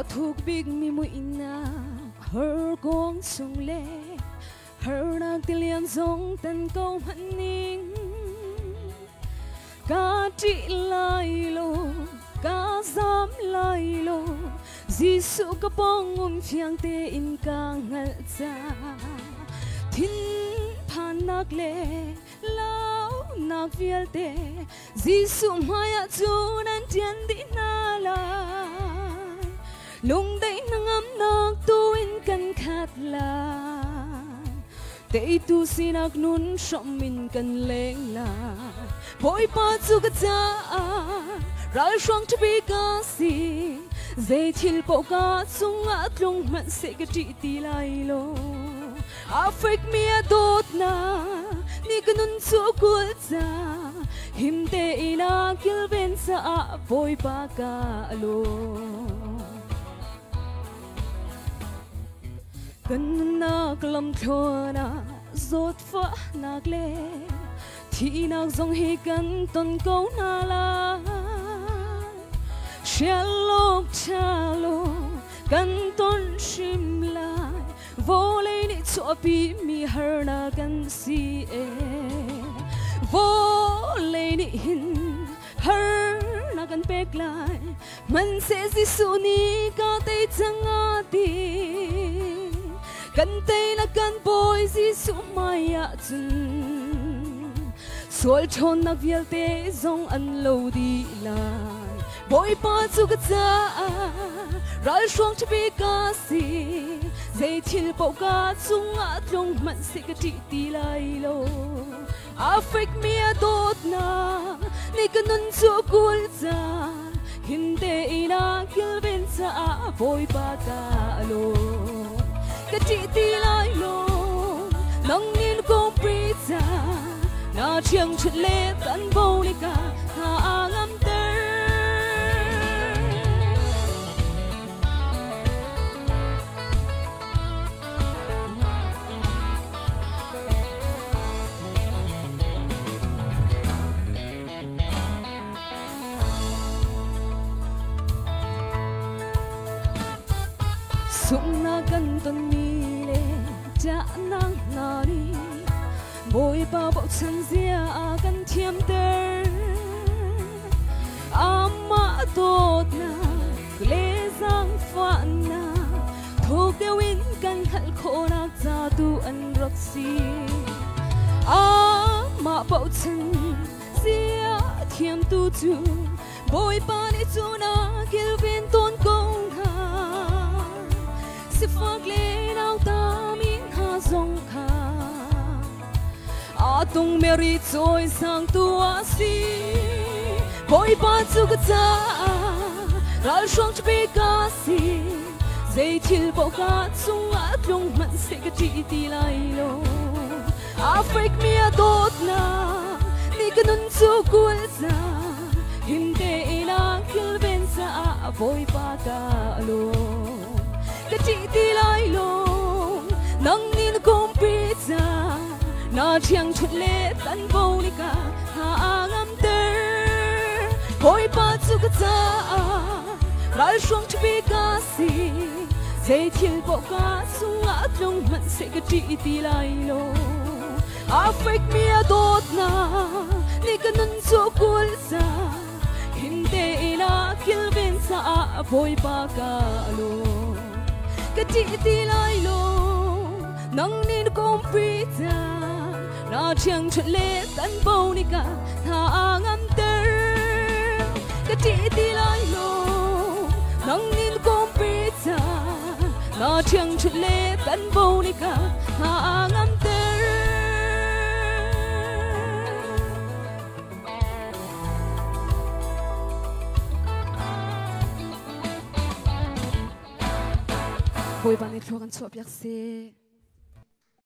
thuộc big mi mu ina her gong sung le her nang tilian zong tan câu hân ninh ca trị lai lo ca giam lai lo Giêsu ka pong phiang te in ka ngal cha thin phan nak le lao nak vial te Giêsu maya chu nan tian di na la lung dai nangam nak tu in kan khat la te tu sinak nun som min kan leng la boy pa chu ka cha ral shong to be ka si dây thil bộ cá sung ngã tung mặn sẽ cái trị tì lai lo à phết mía đốt na ni cái nun chúa cuốn ra him tê ina kêu bên sa vội ba cả lo cần na cầm thua na rốt phá na lệ thì na dòng hi cần tuần câu na la Shalom, shalom, kan ton shim lai, vô lấy ni cho bi mi her na kan si e, vô lấy ni hin her na kan pek lai, man se Giêsu ni ka tay chang a ti, kan tay na kan boy Giêsu maya chun, sual chon na vial te zong an lo di lai. Boy pa chu ka cha ral shong to be ka si dây thil bộ ka chung a tlong man se ka ti ti lai lo a fake me a dot na ni ka nun chu kul cha hin te ina kil ben cha boy pa ta lo ka ti ti lai lo nang nin ko pri cha na chiang chut le tan bo ni ka ha ngam sung na kan ton mi le cha nang na ni boy pa bọc chân zia kan thiam ter ama tot na le giang phan na thô kêu in kan khal kho na cha tu an rak si ama bọc chân zia thiam tu chu boy pa ni chu na kil vin ton kong si phak le nau ta min ha zong kha a tung meri choi sang tu a si boy pa chu ka cha ral shong to be ka si dây thil bộ ka chung a tlong man se ka ti ti lai lo a fake me a dot na ni ka nun chu kul za him te ina kil ben sa boy pa ka lo ka ti ti lai lo nang nin kom pizza na chiang chut le tan bo ni ka ha ngam ter boy pa chu ka cha ral shong to be ka si dây thil bộ ka sung a tlong man se ka ti ti lai lo a fake me a dot na ni ka nun chu kul sa him te ina kil ben sa boy pa ka lo ka ti ti lai lo nang nin kom pizza na chiang chut le tan bo ni ka ha ngam ter ka ti ti lai lo nang nin kom pizza na chiang chut le tan bo ni ka ha ngam ter boy ban ni throgan chop yak se